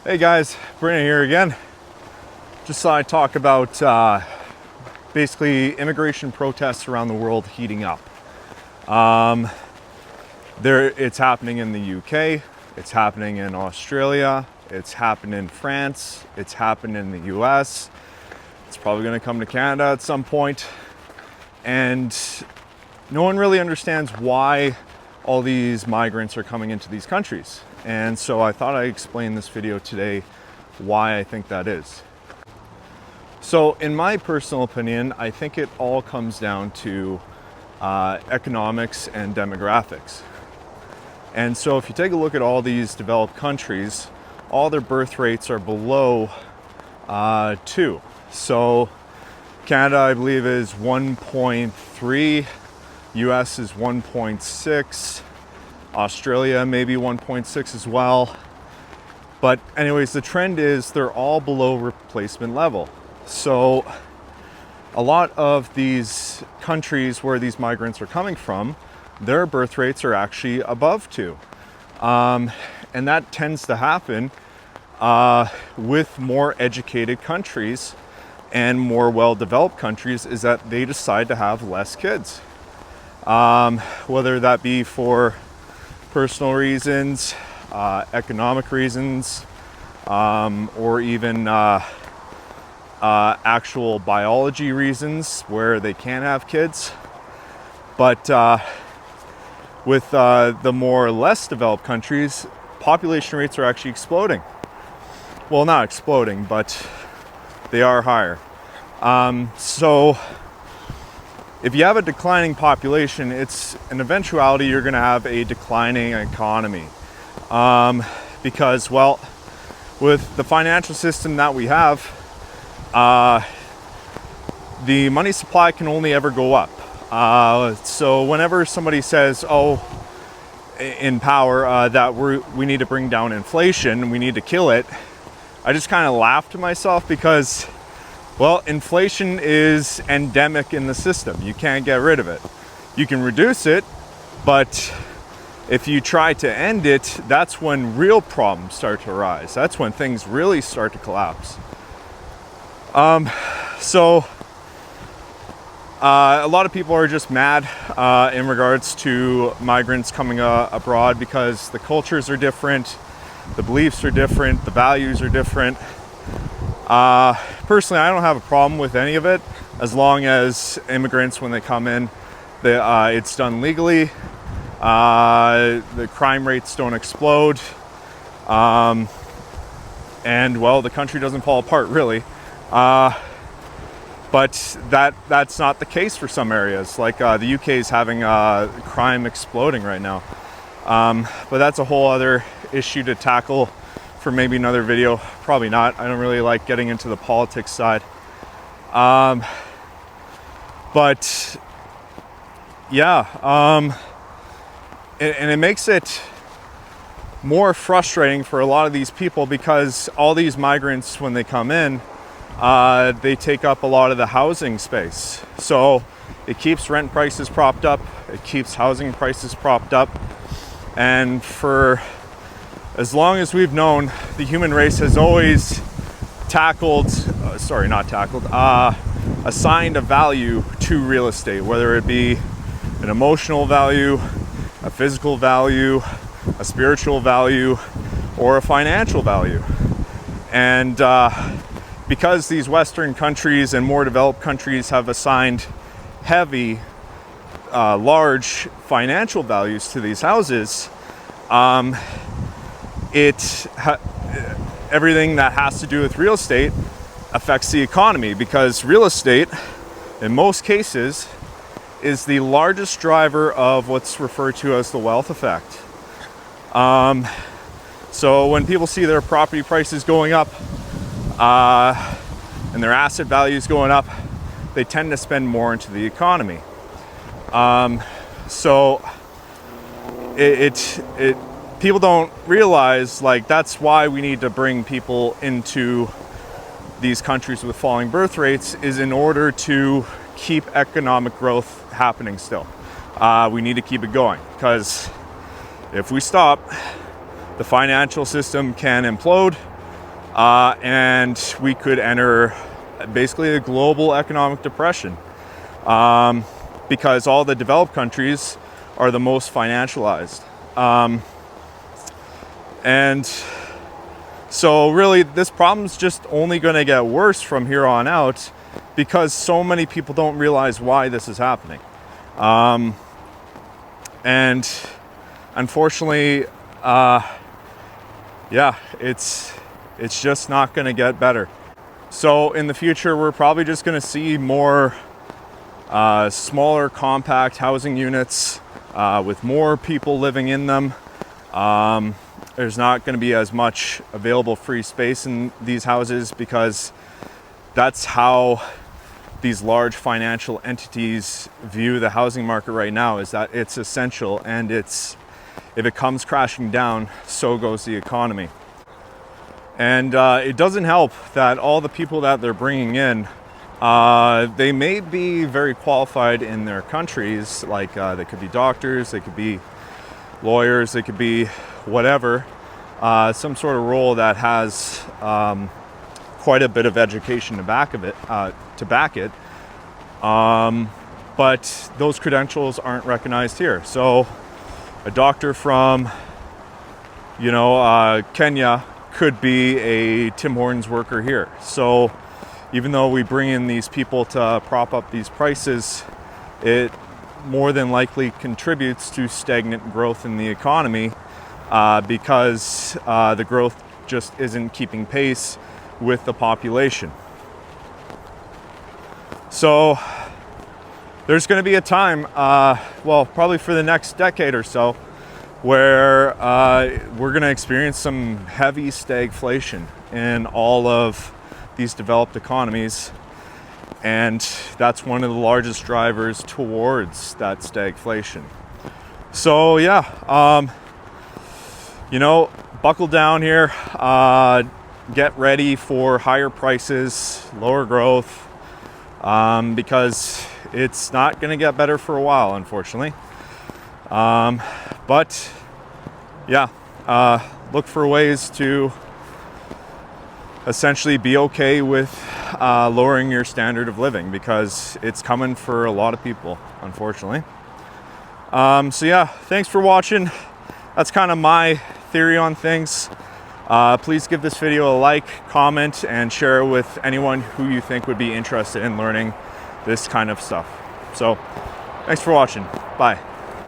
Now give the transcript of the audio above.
Hey guys, Brandon here again. Just thought I'd talk about basically immigration protests around the world heating up. It's happening in the UK, it's happening in Australia, it's happened in France, it's happened in the US, it's probably going to come to Canada at some point. And no one really understands why all these migrants are coming into these countries. And so I thought I'd explain this video today why I think that is. So in my personal opinion, I think it all comes down to economics and demographics. And so if you take a look at all these developed countries, all their birth rates are below 2. So Canada, I believe, is 1.3, US is 1.6, Australia maybe 1.6 as well. But anyways, the trend is they're all below replacement level. So a lot of these countries where these migrants are coming from, their birth rates are actually above 2. And that tends to happen with more educated countries and more well-developed countries, is that they decide to have less kids. Whether that be for personal reasons, economic reasons, or even actual biology reasons where they can have kids. But with the more or less developed countries, population rates are actually exploding. Well, not exploding, but they are higher. So if you have a declining population, it's an eventuality you're going to have a declining economy. Because, well, with the financial system that we have, the money supply can only ever go up. So whenever somebody says, oh, in power, that we need to bring down inflation, we need to kill it, I just kind of laugh to myself because, well, inflation is endemic in the system. You can't get rid of it. You can reduce it, but if you try to end it, that's when real problems start to arise. That's when things really start to collapse. So a lot of people are just mad in regards to migrants coming abroad because the cultures are different, the beliefs are different, the values are different. Personally, I don't have a problem with any of it as long as immigrants, when they come in, it's done legally, the crime rates don't explode, and, well, the country doesn't fall apart, really. But that's not the case for some areas. Like the UK is having crime exploding right now. But that's a whole other issue to tackle for maybe another video. Probably not. I don't really like getting into the politics side. But yeah, and it makes it more frustrating for a lot of these people because all these migrants, when they come in, they take up a lot of the housing space. So it keeps rent prices propped up, it keeps housing prices propped up. And for as long as we've known, the human race has always assigned a value to real estate, whether it be an emotional value, a physical value, a spiritual value, or a financial value. And because these Western countries and more developed countries have assigned heavy, large financial values to these houses, everything that has to do with real estate affects the economy, because real estate, in most cases, is the largest driver of what's referred to as the wealth effect. So when people see their property prices going up and their asset values going up, they tend to spend more into the economy. So people don't realize, like, that's why we need to bring people into these countries with falling birth rates, is in order to keep economic growth happening still. We need to keep it going, because if we stop, the financial system can implode, and we could enter basically a global economic depression, because all the developed countries are the most financialized. And so really this problem's just only going to get worse from here on out, because so many people don't realize why this is happening. And unfortunately, yeah, it's just not going to get better. So in the future, we're probably just going to see more smaller, compact housing units with more people living in them. There's not going to be as much available free space in these houses, because that's how these large financial entities view the housing market right now, is that it's essential, and if it comes crashing down, so goes the economy. And it doesn't help that all the people that they're bringing in, they may be very qualified in their countries, like they could be doctors, they could be lawyers, they could be whatever, some sort of role that has quite a bit of education to back it, but those credentials aren't recognized here. So a doctor from Kenya could be a Tim Hortons worker here. So even though we bring in these people to prop up these prices, it more than likely contributes to stagnant growth in the economy, because the growth just isn't keeping pace with the population. So there's going to be a time, well, probably for the next decade or so, where we're going to experience some heavy stagflation in all of these developed economies. And that's one of the largest drivers towards that stagflation. So yeah, buckle down here, get ready for higher prices, lower growth, because it's not going to get better for a while, unfortunately. But yeah, look for ways to essentially be okay with lowering your standard of living, because it's coming for a lot of people, unfortunately. So yeah, thanks for watching. That's kind of my theory on things. Please give this video a like, comment, and share it with anyone who you think would be interested in learning this kind of stuff. So thanks for watching. Bye.